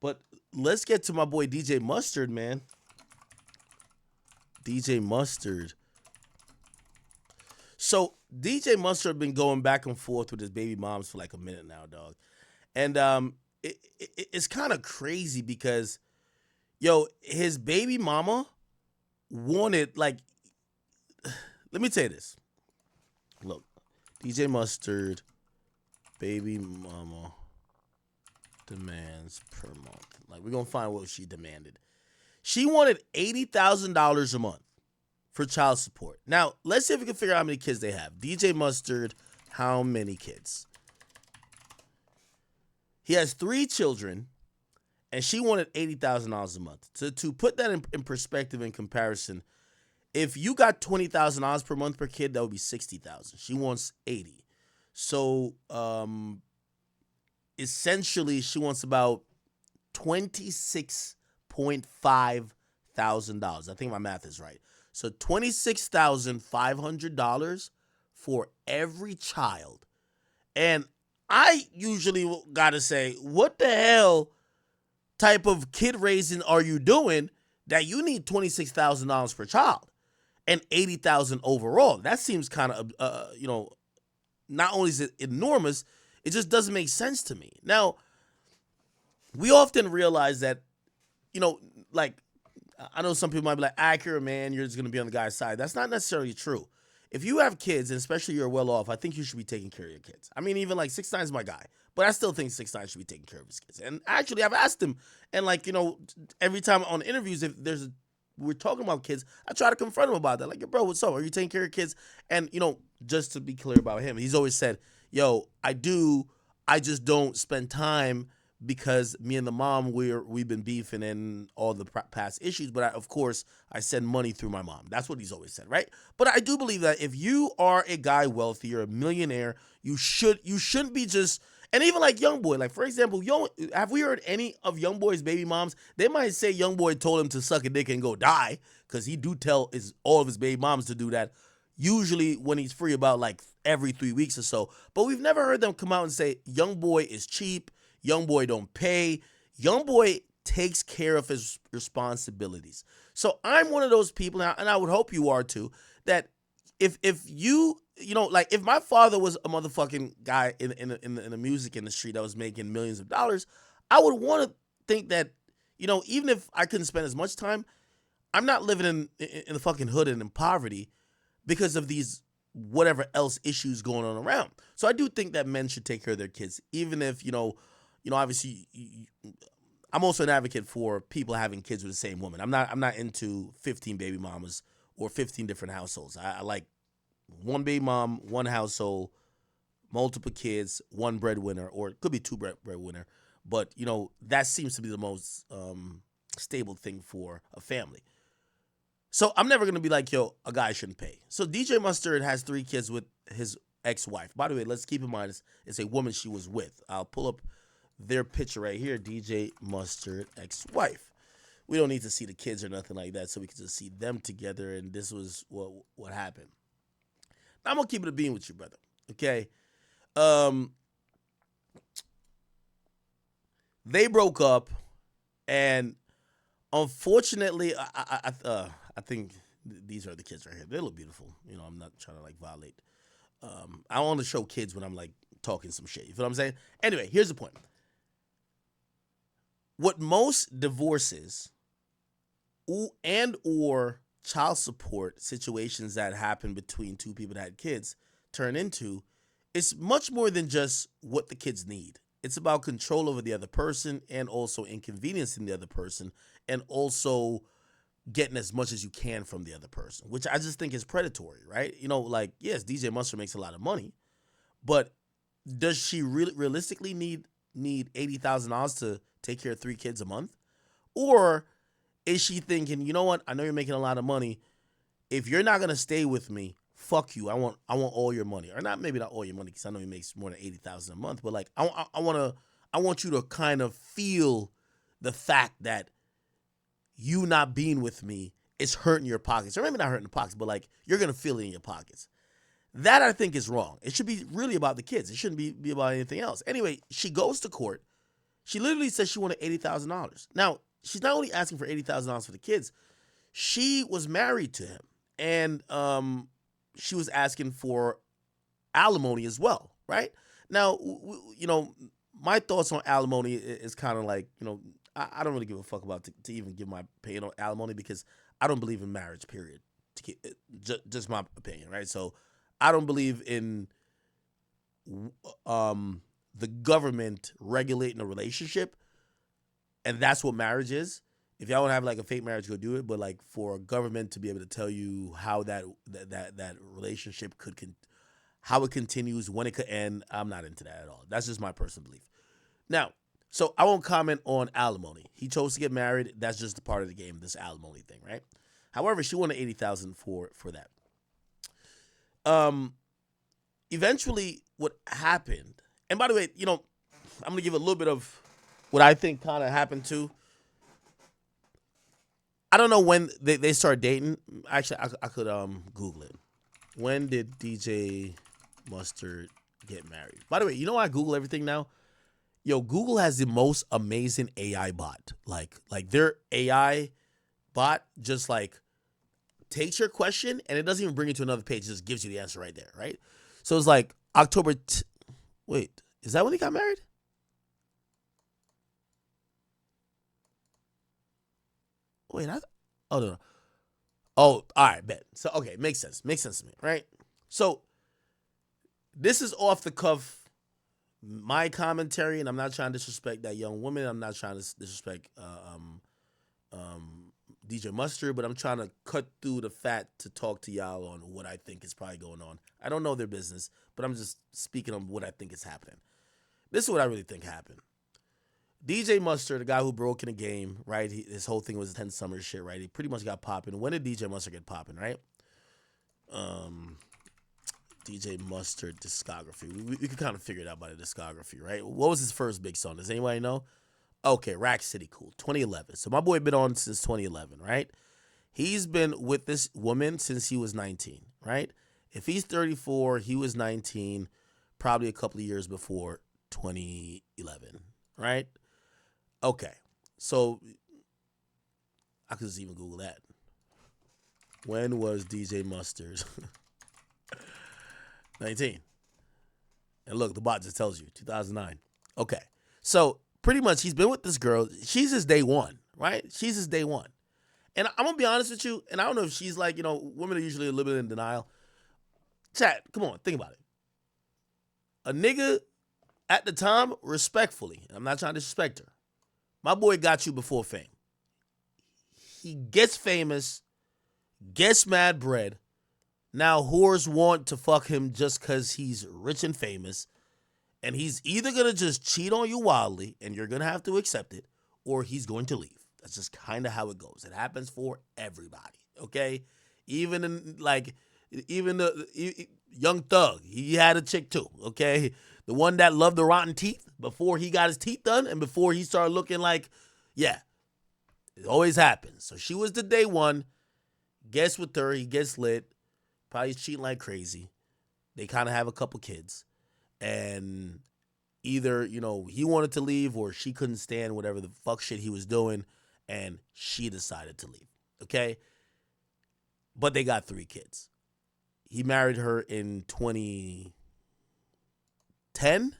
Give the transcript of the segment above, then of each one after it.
But let's get to my boy DJ Mustard, man. DJ Mustard. So DJ Mustard been going back and forth with his baby moms for like a minute now, dog. And it's kind of crazy because yo, his baby mama wanted like let me tell you this. Look, DJ Mustard, baby mama demands per month. Like we're gonna find what she demanded. She wanted $80,000 a month for child support. Now, let's see if we can figure out how many kids they have. DJ Mustard, how many kids? He has 3 children, and she wanted $80,000 a month. To put that in perspective and comparison, if you got $20,000 per month per kid, that would be $60,000. She wants 80. So, essentially, she wants about $26,500. I think my math is right. So $26,500 for every child. And I usually gotta say, what the hell type of kid raising are you doing that you need $26,000 per child and $80,000 overall? That seems kind of, not only is it enormous, it just doesn't make sense to me. Now, we often realize that, like, I know some people might be like, Accurate, man, you're just going to be on the guy's side. That's not necessarily true. If you have kids, and especially you're well off, I think you should be taking care of your kids. I mean, even like 6ix9ine is my guy, but I still think 6ix9ine should be taking care of his kids. And actually, I've asked him, and like, every time on interviews, if we're talking about kids, I try to confront him about that. Like, yo, bro, what's up? Are you taking care of kids? And, just to be clear about him, he's always said, yo, I do. I just don't spend time because me and the mom, we've been beefing and all the past issues. But of course, I send money through my mom. That's what he's always said, right? But I do believe that if you are a guy wealthy, you're a millionaire, you shouldn't be just. And even like YoungBoy, like for example, have we heard any of YoungBoy's baby moms? They might say YoungBoy told him to suck a dick and go die, because he do tell all of his baby moms to do that. Usually when he's free, about like every 3 weeks or so. But we've never heard them come out and say YoungBoy is cheap. YoungBoy don't pay. YoungBoy takes care of his responsibilities. So I'm one of those people now, and I would hope you are too, that if you like if my father was a motherfucking guy in the music industry that was making millions of dollars, I would want to think that, even if I couldn't spend as much time, I'm not living in the fucking hood and in poverty because of these whatever else issues going on around. So I do think that men should take care of their kids, even if, obviously, I'm also an advocate for people having kids with the same woman. I'm not into 15 baby mamas or 15 different households. I like one baby mom, one household, multiple kids, one breadwinner, or it could be two breadwinner. But, that seems to be the most stable thing for a family. So I'm never going to be like, yo, a guy shouldn't pay. So DJ Mustard has 3 kids with his ex-wife. By the way, let's keep in mind it's a woman she was with. I'll pull up their picture right here, DJ Mustard ex-wife. We don't need to see the kids or nothing like that, so we can just see them together, and this was what happened. Now, I'm going to keep it a bean with you, brother, okay? They broke up, and unfortunately, I think these are the kids right here. They look beautiful. I'm not trying to like violate. I want to show kids when I'm like talking some shit. You feel what I'm saying? Anyway, here's the point. What most divorces and or child support situations that happen between two people that had kids turn into is much more than just what the kids need. It's about control over the other person and also inconveniencing the other person and also getting as much as you can from the other person, which I just think is predatory, right? Like, yes, DJ Mustard makes a lot of money, but does she really realistically need $80,000 to take care of 3 kids a month? Or is she thinking, you know what? I know you're making a lot of money. If you're not gonna stay with me, fuck you. I want all your money, or maybe not all your money, because I know he makes more than $80,000 a month. But like, I want you to kind of feel the fact that you not being with me is hurting your pockets, or maybe not hurting the pockets, but like you're gonna feel it in your pockets. That I think is wrong. It should be really about the kids. It shouldn't be about anything else. Anyway, she goes to court. She literally said she wanted $80,000. Now, she's not only asking for $80,000 for the kids, she was married to him. And she was asking for alimony as well, right? Now, my thoughts on alimony is kind of like, I don't really give a fuck about to even give my opinion on alimony because I don't believe in marriage, period. Just my opinion, right? So I don't believe in the government regulating a relationship, and that's what marriage is. If y'all want to have like a fake marriage, go do it. But like for a government to be able to tell you how that relationship how it continues, when it could end, I'm not into that at all. That's just my personal belief. Now, so I won't comment on alimony. He chose to get married. That's just a part of the game, this alimony thing, right? However, she wanted $80,000 for that. Eventually, what happened, and by the way, I'm gonna give a little bit of what I think kind of happened too. I don't know when they started dating. Actually, I could Google it. When did DJ Mustard get married? By the way, you know I Google everything now? Yo, Google has the most amazing AI bot. Like their AI bot just like takes your question and it doesn't even bring you to another page. It just gives you the answer right there, right? So it's like October. Wait, is that when he got married? Wait, oh no. Oh, all right, bet. So okay, makes sense. Makes sense to me, right? So this is off the cuff, my commentary, and I'm not trying to disrespect that young woman. I'm not trying to disrespect DJ Mustard, but I'm trying to cut through the fat to talk to y'all on what I think is probably going on. I don't know their business, but I'm just speaking on what I think is happening. This is what I really think happened. DJ Mustard, the guy who broke in the game, right? His whole thing was 10 summer shit, right? He pretty much got popping. When did DJ Mustard get popping, right? DJ Mustard discography. We could kind of figure it out by the discography, right? What was his first big song? Does anybody know? Okay, Rack City Cool, 2011. So my boy been on since 2011, right? He's been with this woman since he was 19, right? If he's 34, he was 19, probably a couple of years before 2011, right? Okay, so I could just even Google that. When was DJ Mustard 19? And look, the bot just tells you, 2009. Okay, so pretty much he's been with this girl. She's his day one, right? She's his day one. And I'm going to be honest with you, and I don't know if she's like, women are usually a little bit in denial. Chat, come on, think about it. A nigga at the time, respectfully, I'm not trying to disrespect her, my boy got you before fame. He gets famous, gets mad bread. Now whores want to fuck him just because he's rich and famous. And he's either going to just cheat on you wildly and you're going to have to accept it, or he's going to leave. That's just kind of how it goes. It happens for everybody, okay? Even the Young Thug, he had a chick too, okay? The one that loved the rotten teeth before he got his teeth done and before he started looking like, yeah, it always happens. So she was the day one. Gets with her, he gets lit, probably cheating like crazy. They kind of have a couple kids. And either, he wanted to leave or she couldn't stand whatever the fuck shit he was doing and she decided to leave, okay? But they got 3 kids. He married her in 2010?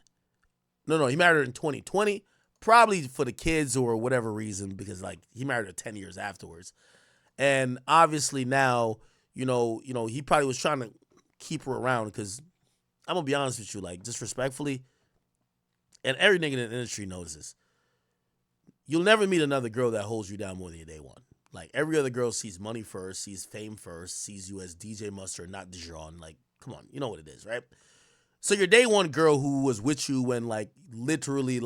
No, he married her in 2020, probably for the kids or whatever reason because, he married her 10 years afterwards. And obviously now, he probably was trying to keep her around because I'm going to be honest with you, just respectfully, and every nigga in the industry knows this. You'll never meet another girl that holds you down more than your day one. Every other girl sees money first, sees fame first, sees you as DJ Mustard, not Dijon. Come on, you know what it is, right? So your day one girl who was with you when, literally,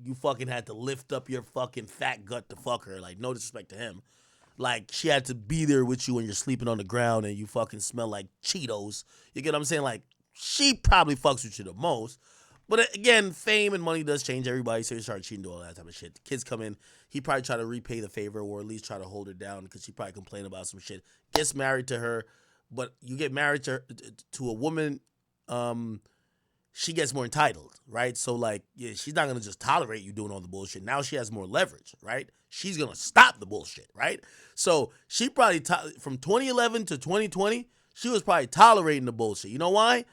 you fucking had to lift up your fucking fat gut to fuck her, no disrespect to him. She had to be there with you when you're sleeping on the ground and you fucking smell like Cheetos. You get what I'm saying? She probably fucks with you the most. But again, fame and money does change everybody, so you start cheating, do all that type of shit. The kids come in, he probably try to repay the favor or at least try to hold her down because she probably complained about some shit. Gets married to her, but you get married to a woman, she gets more entitled, right? So like, yeah, she's not gonna just tolerate you doing all the bullshit. Now she has more leverage, right? She's gonna stop the bullshit, right? So she probably from 2011 to 2020, she was probably tolerating the bullshit. You know why?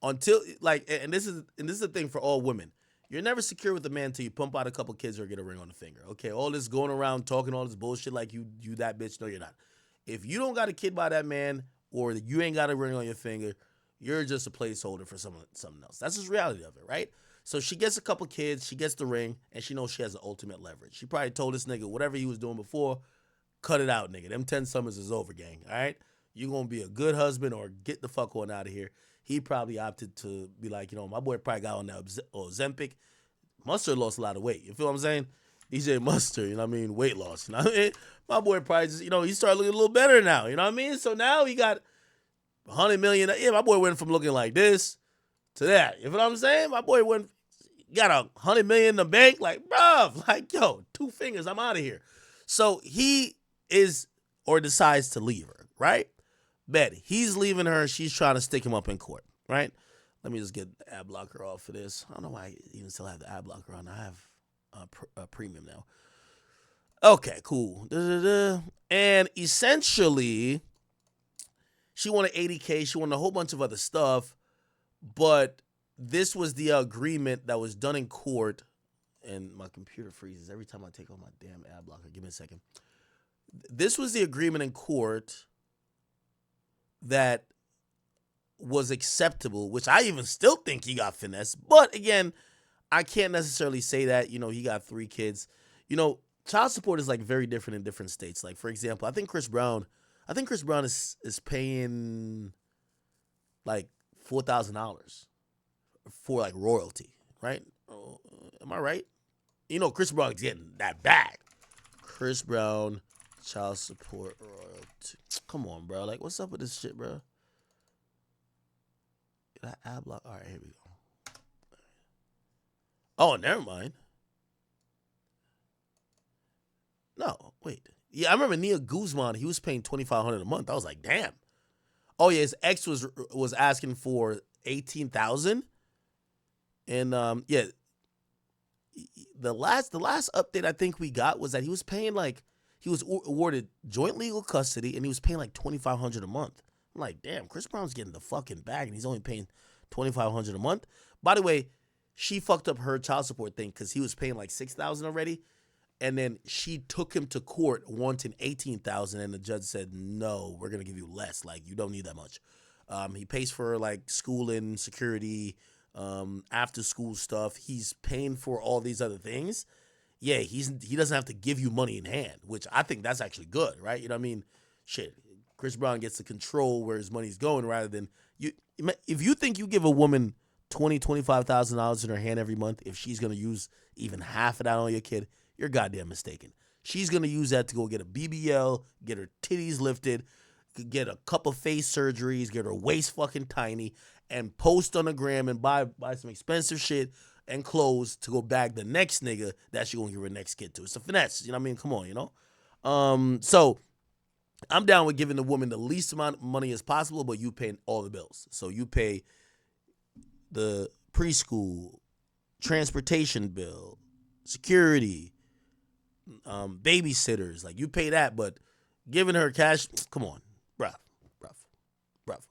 Until like, and this is the thing for all women. You're never secure with a man until you pump out a couple kids or get a ring on the finger. Okay, all this going around talking all this bullshit like you that bitch. No, you're not. If you don't got a kid by that man or you ain't got a ring on your finger, you're just a placeholder for something else. That's just reality of it, right? So she gets a couple kids, she gets the ring, and she knows she has the ultimate leverage. She probably told this nigga whatever he was doing before, cut it out, nigga. Them 10 summers is over, gang. All right? You gonna be a good husband or get the fuck on out of here. He probably opted to be like, my boy probably got on that Ozempic. Mustard lost a lot of weight. You feel what I'm saying? DJ Mustard, you know what I mean? Weight loss. You know what I mean? My boy probably just, he started looking a little better now. You know what I mean? So now he got 100 million. Yeah, my boy went from looking like this to that. You know what I'm saying? My boy got 100 million in the bank. Like, bruv, like, yo, 2 fingers, I'm out of here. So he is or decides to leave her, right? Bet he's leaving her. She's trying to stick him up in court, right? Let me just get the ad blocker off for this. I don't know why I even still have the ad blocker on. I have a premium now. Okay, cool. And essentially, she wanted 80K. She wanted a whole bunch of other stuff. But this was the agreement that was done in court. And my computer freezes every time I take off my damn ad blocker. Give me a second. This was the agreement in court that was acceptable, which I even still think he got finessed. But again, I can't necessarily say that. He got 3 kids. Child support is like very different in different states. Like, for example, I think Chris Brown is paying like $4,000 for like royalty, right? Am I right? Chris Brown's getting that bag. Chris Brown, child support royalty. Come on, bro. Like, what's up with this shit, bro? That ad block. All right, here we go. Oh, never mind. No, wait. Yeah, I remember Nia Guzman. He was paying $2,500 a month. I was like, damn. Oh yeah, his ex was asking for $18,000, and yeah, the last update I think we got was that he was paying he was awarded joint legal custody and he was paying like $2,500 a month. I'm like, damn, Chris Brown's getting the fucking bag and he's only paying $2,500 a month. By the way, she fucked up her child support thing because he was paying like $6,000 already. And then she took him to court wanting $18,000, and the judge said, "No, we're gonna give you less. Like, you don't need that much." He pays for like schooling, security, after school stuff. He's paying for all these other things. Yeah, he doesn't have to give you money in hand, which I think that's actually good, right? You know what I mean? Shit, Chris Brown gets to control where his money's going rather than you. If you think you give a woman $25,000 in her hand every month, if she's gonna use even half of that on your kid, you're goddamn mistaken. She's going to use that to go get a BBL, get her titties lifted, get a couple face surgeries, get her waist fucking tiny, and post on the gram and buy some expensive shit and clothes to go bag the next nigga that she going to give her next kid to. It's a finesse. You know what I mean? Come on, So I'm down with giving the woman the least amount of money as possible, but you paying all the bills. So you pay the preschool, transportation bill, security, babysitters, like you pay that, but giving her cash, come on, bruh.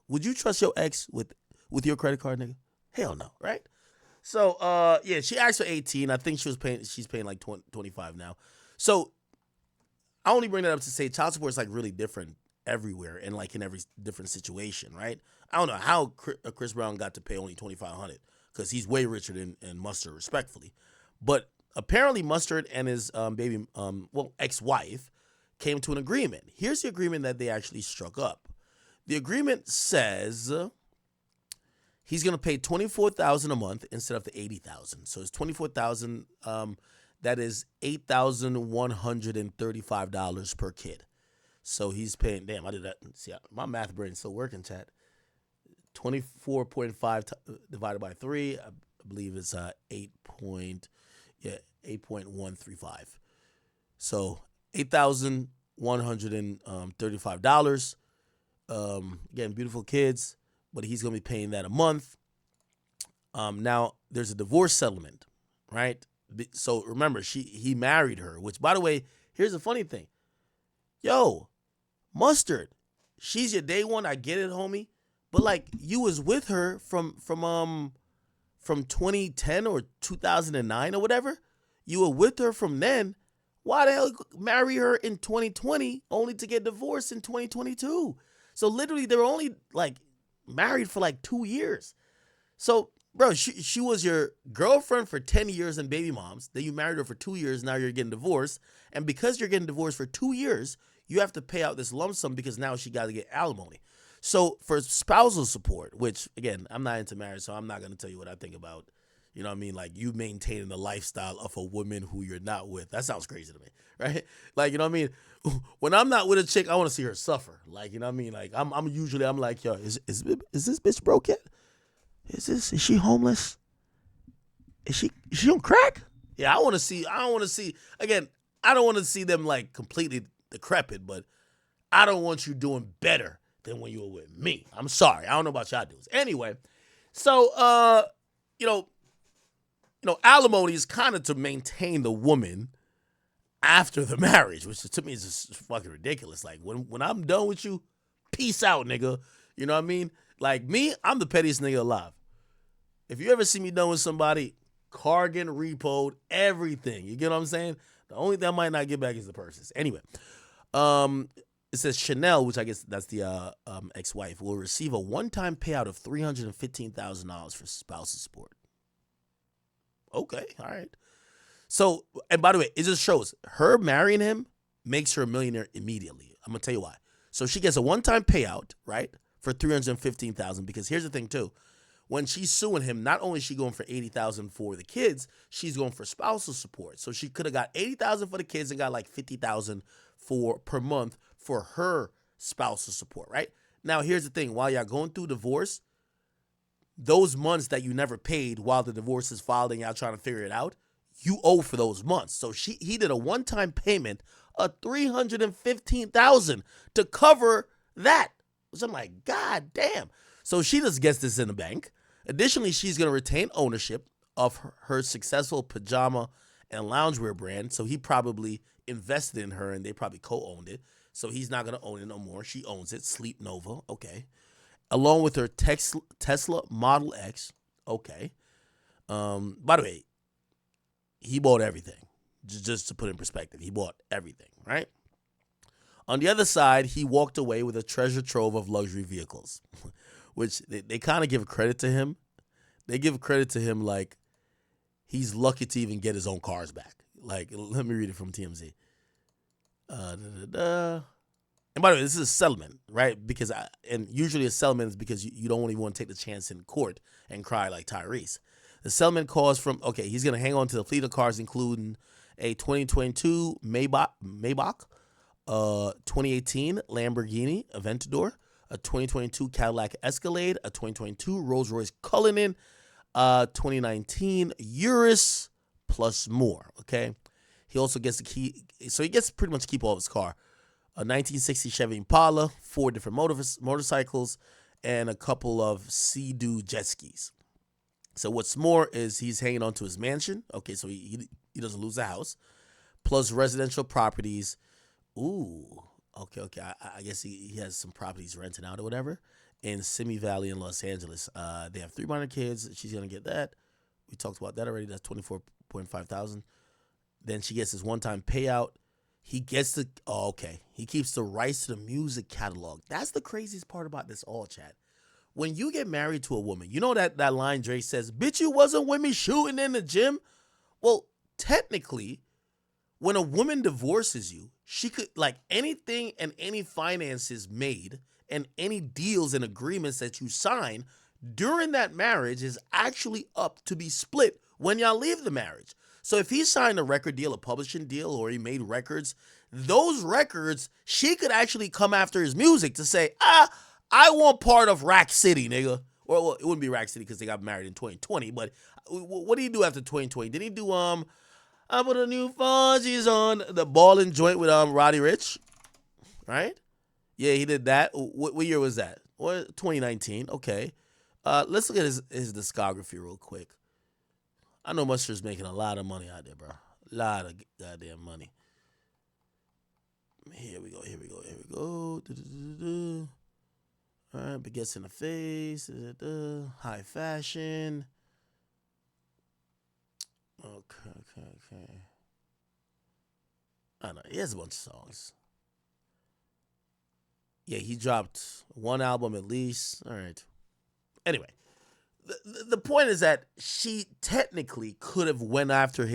Would you trust your ex with your credit card, nigga? Hell no, right? So, yeah, she asked for 18. I think she's paying like 25 now. So I only bring that up to say child support is like really different everywhere and like in every different situation, right? I don't know how Chris Brown got to pay only $2,500 because he's way richer than Mustard, respectfully, but apparently Mustard and his ex-wife came to an agreement. Here's the agreement that they actually struck up. The agreement says he's going to pay $24,000 a month instead of the $80,000. So it's $24,000. That is $8,135 per kid. So he's paying. Damn, I did that. See, my math brain's still working, chat. 24.5 divided by 3. I believe it's 8.135. So $8,135. Again, beautiful kids, but he's gonna be paying that a month. Now there's a divorce settlement, right? So remember, he married her. Which, by the way, here's the funny thing. Yo, Mustard, she's your day one. I get it, homie. But like, you was with her from 2010 or 2009 or whatever. You were with her from then. Why the hell marry her in 2020 only to get divorced in 2022? So literally, they were only like married for like 2 years. So, bro, she was your girlfriend for 10 years and baby moms. Then you married her for 2 years. Now you're getting divorced. And because you're getting divorced for 2 years, you have to pay out this lump sum because now she got to get alimony. So for spousal support, which, again, I'm not into marriage, so I'm not going to tell you what I think about, you know what I mean? Like, you maintaining the lifestyle of a woman who you're not with. That sounds crazy to me, right? Like, you know what I mean? When I'm not with a chick, I want to see her suffer. Like, you know what I mean? Like, I'm like, yo, is this bitch broke yet? Is she homeless? Is she on crack? Yeah, I don't want to see, again, I don't want to see them like completely decrepit, but I don't want you doing better than when you were with me. I'm sorry. I don't know about y'all dudes. Anyway, so, you know, alimony is kind of to maintain the woman after the marriage, which to me is just fucking ridiculous. Like, when I'm done with you, peace out, nigga. You know what I mean? Like, me, I'm the pettiest nigga alive. If you ever see me done with somebody, Cargan, repoed, everything. You get what I'm saying? The only thing I might not get back is the purses. Anyway, it says Chanel, which I guess that's the ex-wife, will receive a one-time payout of $315,000 for spousal support. Okay, all right. So, and by the way, it just shows her marrying him makes her a millionaire immediately. I'm gonna tell you why. So she gets a one-time payout, right, for $315,000. Because here's the thing too, when she's suing him, not only is she going for $80,000 for the kids, she's going for spousal support. So she could have got $80,000 for the kids and got like $50,000 per month for her spousal support, right? Now, here's the thing. While y'all going through divorce, those months that you never paid while the divorce is filed and y'all trying to figure it out, you owe for those months. So he did a one-time payment of $315,000 to cover that. Which I'm like, God damn. So she just gets this in the bank. Additionally, she's going to retain ownership of her successful pajama and loungewear brand. So he probably invested in her and they probably co-owned it. So he's not going to own it no more. She owns it. Sleep Nova. Okay. Along with her Tesla Model X. Okay. By the way, he bought everything. Just to put it in perspective, he bought everything, right? On the other side, he walked away with a treasure trove of luxury vehicles, which they kind of give credit to him. They give credit to him like he's lucky to even get his own cars back. Like, let me read it from TMZ. And by the way, this is a settlement, right? And usually a settlement is because you don't even want to take the chance in court and cry like Tyrese. The settlement calls from, okay, he's going to hang on to the fleet of cars, including a 2022 Maybach, 2018 Lamborghini Aventador, a 2022 Cadillac Escalade, a 2022 Rolls-Royce Cullinan, 2019 Urus, plus more, okay? He also gets the key, so he gets to pretty much keep all of his car. A 1960 Chevy Impala, 4 different motorcycles, and a couple of Sea-Doo jet skis. So what's more is he's hanging on to his mansion. Okay, so he doesn't lose the house. Plus residential properties. Ooh, okay. I guess he has some properties renting out or whatever in Simi Valley in Los Angeles. They have 3 minor kids. She's going to get that. We talked about that already. That's $24,500. Then she gets this one-time payout. He gets he keeps the rights to the music catalog. That's the craziest part about this all, chat. When you get married to a woman, you know that line Drake says, bitch, you wasn't with me shooting in the gym? Well, technically, when a woman divorces you, she could, like, anything and any finances made and any deals and agreements that you sign during that marriage is actually up to be split when y'all leave the marriage. So if he signed a record deal, a publishing deal, or he made records, those records, she could actually come after his music to say, I want part of Rack City, nigga. Well, it wouldn't be Rack City because they got married in 2020, but what did he do after 2020? Did he do, I put a new Fonzie's on, the ballin' joint with Roddy Ricch? Right? Yeah, he did that. What year was that? 2019, okay. Let's look at his discography real quick. I know Mustard's making a lot of money out there, bro. A lot of goddamn money. Here we go. Here we go. Here we go. Du-du-du-du-du. All right, baguettes in the face. Da-da-da. High fashion. Okay, okay, okay. I don't know. He has a bunch of songs. Yeah, he dropped one album at least. All right. Anyway, the point is that she technically could have went after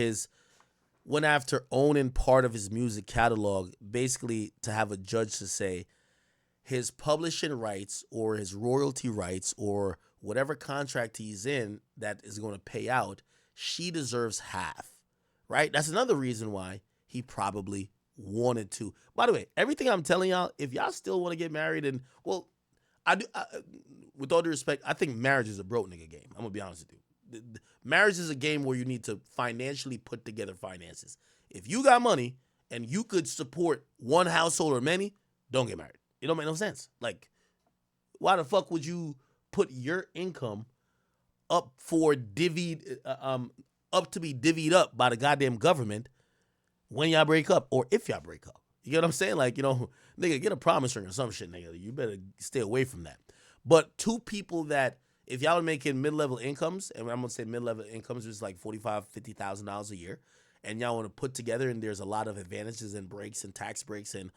owning part of his music catalog, basically to have a judge to say his publishing rights or his royalty rights or whatever contract he's in that is going to pay out, she deserves half, right? That's another reason why he probably wanted to. By the way, everything I'm telling y'all, if y'all still want to get married, and well, with all due respect, I think marriage is a broke nigga game. I'm gonna be honest with you. Marriage is a game where you need to financially put together finances. If you got money and you could support one household or many, don't get married. It don't make no sense. Like, why the fuck would you put your income up for up to be divvied up by the goddamn government when y'all break up or if y'all break up? You get what I'm saying? Like, nigga, get a promise ring or some shit, nigga. You better stay away from that. But two people that, if y'all are making mid-level incomes, and I'm gonna say mid-level incomes is like $45,000, $50,000 a year, and y'all want to put together, and there's a lot of advantages and breaks and tax breaks and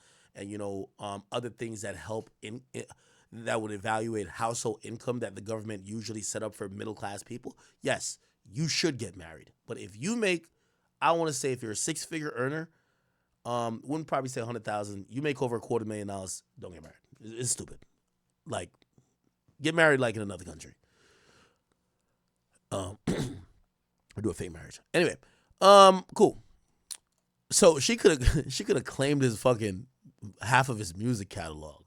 other things that help that would evaluate household income that the government usually set up for middle-class people. Yes, you should get married. But if you make, I want to say, if you're a six-figure earner, wouldn't probably say 100,000. You make over $250,000, don't get married. It's stupid. Like, get married like in another country. Or do a fake marriage. Anyway, cool. So she could have claimed his fucking half of his music catalog.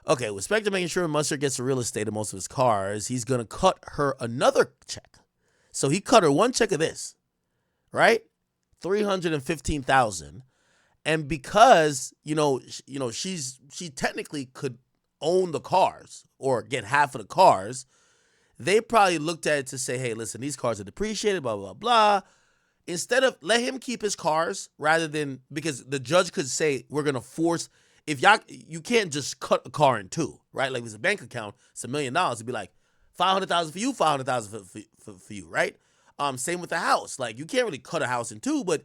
Okay, with respect to making sure Mustard gets the real estate of most of his cars, he's gonna cut her another check. So he cut her one check of this, right? $315,000, and because she technically could own the cars or get half of the cars, they probably looked at it to say, hey, listen, these cars are depreciated, blah, blah, blah. Instead of let him keep his cars rather than, because the judge could say, we're going to force, if y'all, you can't just cut a car in two, right? Like if it's a bank account, it's $1 million. It'd be like $500,000 for you, $500,000 for you, right? Same with the house. Like you can't really cut a house in two, but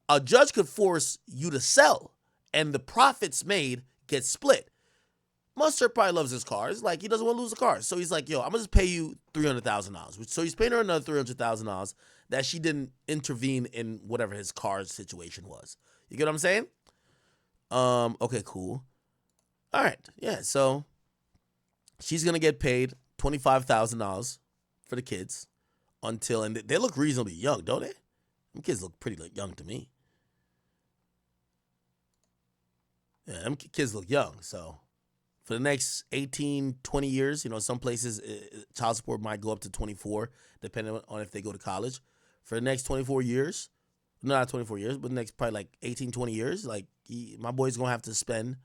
a judge could force you to sell and the profits made get split. Mustard probably loves his cars. Like, he doesn't want to lose the cars. So he's like, yo, I'm going to just pay you $300,000. So he's paying her another $300,000 that she didn't intervene in whatever his car's situation was. You get what I'm saying? Okay, cool. All right. Yeah, so she's going to get paid $25,000 for the kids until, and they look reasonably young, don't they? Them kids look pretty young to me. Yeah, them kids look young, so for the next 18, 20 years, some places child support might go up to 24, depending on if they go to college. For the next 24 years, not 24 years, but the next probably like 18, 20 years, like my boy's going to have to spend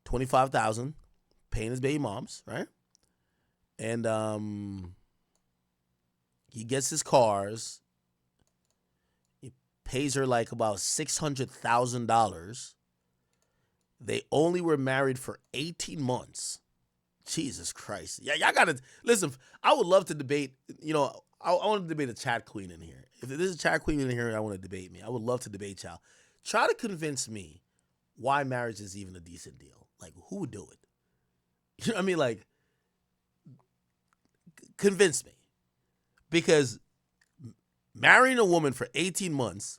$25,000 paying his baby moms, right? And he gets his cars. He pays her like about $600,000. They only were married for 18 months. Jesus Christ. Yeah, y'all gotta listen. I would love to debate. I want to debate a chat queen in here. If there's a chat queen in here, I want to debate me. I would love to debate y'all. Try to convince me why marriage is even a decent deal. Like, who would do it? You know what I mean? Like, convince me. Because marrying a woman for 18 months,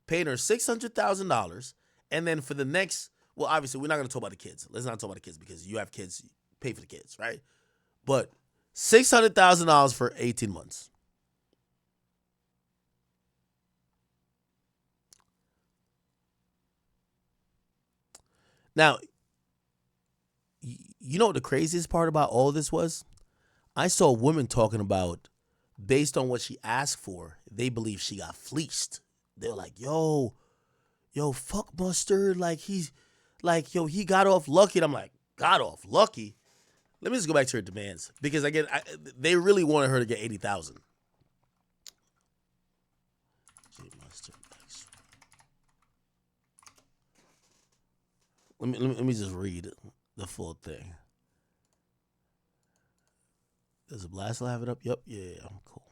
paying her $600,000, and then for the next, well, obviously, we're not going to talk about the kids. Let's not talk about the kids because you have kids, you pay for the kids, right? But $600,000 for 18 months. Now, you know what the craziest part about all this was? I saw women talking about, based on what she asked for, they believe she got fleeced. They were like, yo, fuck Mustard. Like, he got off lucky. And I'm like, got off lucky? Let me just go back to her demands because again, they really wanted her to get 80,000. Let me just read the full thing. Does the blast have it up? Yep. Yeah. Cool.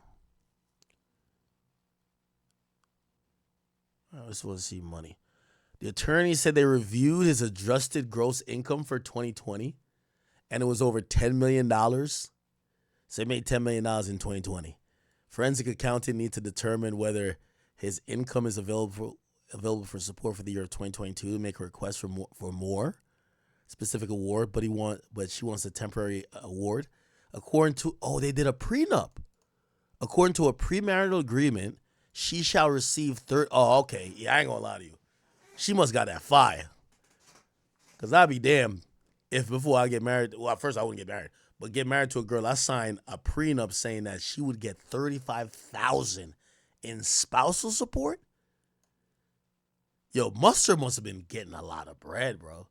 I just want to see money. The attorney said they reviewed his adjusted gross income for 2020, and it was over $10 million. So he made $10 million in 2020. Forensic accountant need to determine whether his income is available for support for the year of 2022 to make a request for more specific award, but she wants a temporary award. According to they did a prenup. According to a premarital agreement, she shall receive okay. Yeah, I ain't gonna lie to you. She must got that fire. Cause I'd be damned if before I get married. Well, first I wouldn't get married, but get married to a girl. I signed a prenup saying that she would get 35,000 in spousal support. Yo, Mustard must have been getting a lot of bread, bro.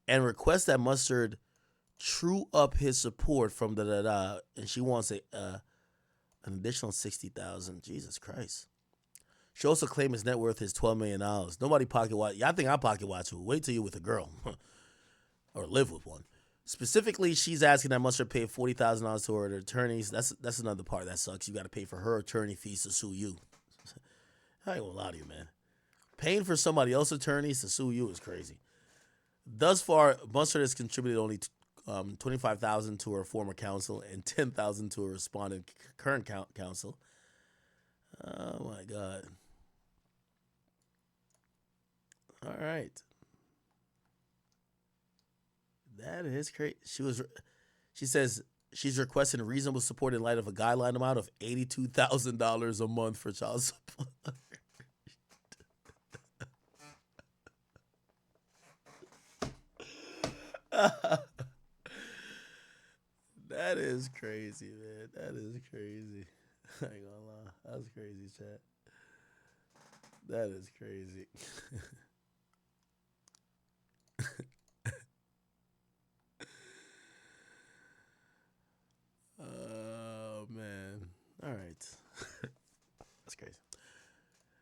And request that Mustard true up his support from and she wants an additional 60,000. Jesus Christ. She also claimed his net worth is $12 million. Nobody pocket watch. Yeah, I think I pocket watch you. Wait till you're with a girl or live with one. Specifically, she's asking that Mustard pay $40,000 to her attorneys. That's another part that sucks. You got to pay for her attorney fees to sue you. I ain't gonna lie to you, man. Paying for somebody else's attorneys to sue you is crazy. Thus far, Mustard has contributed only $25,000 to her former counsel and $10,000 to her respondent current counsel. Oh my God! All right, that is crazy. She says she's requesting reasonable support in light of a guideline amount of $82,000 a month for child support. That is crazy, man. That is crazy. I ain't gonna lie. That's crazy, chat. That is crazy. Oh, man. All right. That's crazy.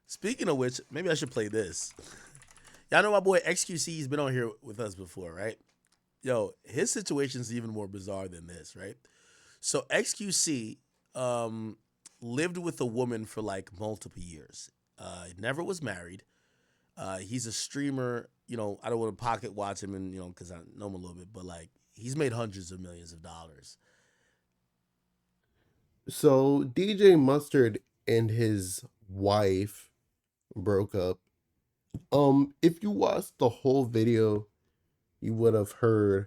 Speaking of which, maybe I should play this. Y'all know my boy XQC, he's been on here with us before, right? Yo, his situation is even more bizarre than this, right? So XQC lived with a woman for like multiple years. Never was married. He's a streamer. You know, I don't want to pocket watch him, and because I know him a little bit, but like he's made hundreds of millions of dollars. So DJ Mustard and his wife broke up. If you watched the whole video, you would have heard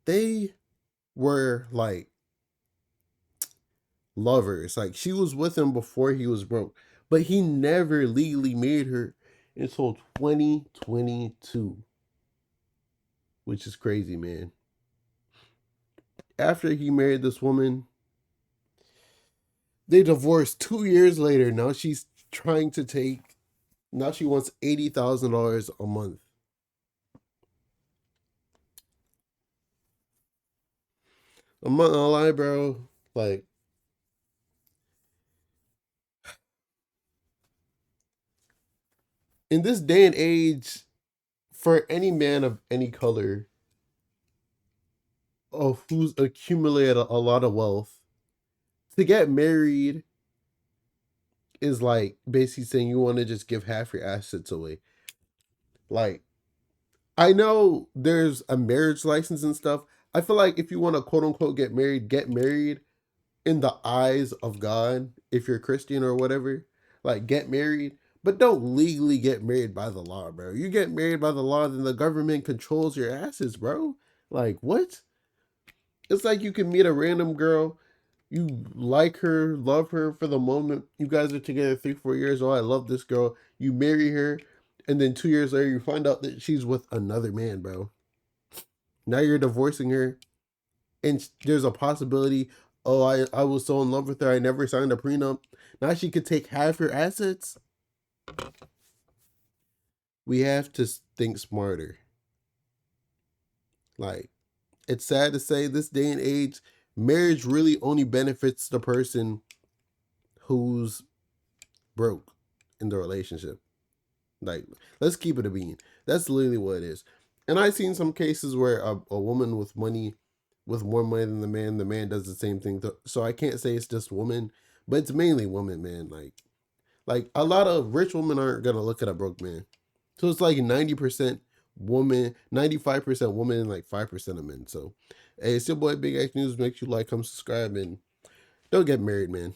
they were like lovers. Like she was with him before he was broke, but he never legally married her until 2022, which is crazy, man. After he married this woman, they divorced 2 years later. Now she's trying to take. Now she wants $80,000 a month. I'm not gonna lie, bro. Like in this day and age, for any man of any color, of who's accumulated a lot of wealth, to get married is like basically saying you want to just give half your assets away. Like I know there's a marriage license and stuff. I feel like if you want to quote unquote get married in the eyes of God, if you're Christian or whatever, like get married, but don't legally get married by the law, bro. You get married by the law, then the government controls your assets, bro. Like what? It's like you can meet a random girl, you like her, love her for the moment. You guys are together 3, 4 years. Oh, I love this girl. You marry her, and then 2 years later, you find out that she's with another man, bro. Now you're divorcing her, and there's a possibility. Oh, I was so in love with her. I never signed a prenup. Now she could take half your assets. We have to think smarter. Like it's sad to say this day and age, marriage really only benefits the person who's broke in the relationship. Like, let's keep it a bean. That's literally what it is. And I've seen some cases where a woman with money, with more money than the man does the same thing. So I can't say it's just women, but it's mainly women, man. Like a lot of rich women aren't gonna look at a broke man. So it's like 90% woman, 95% woman, and like 5% of men. So, hey, it's your boy Big X News. Make sure you like, come subscribe, and don't get married, man.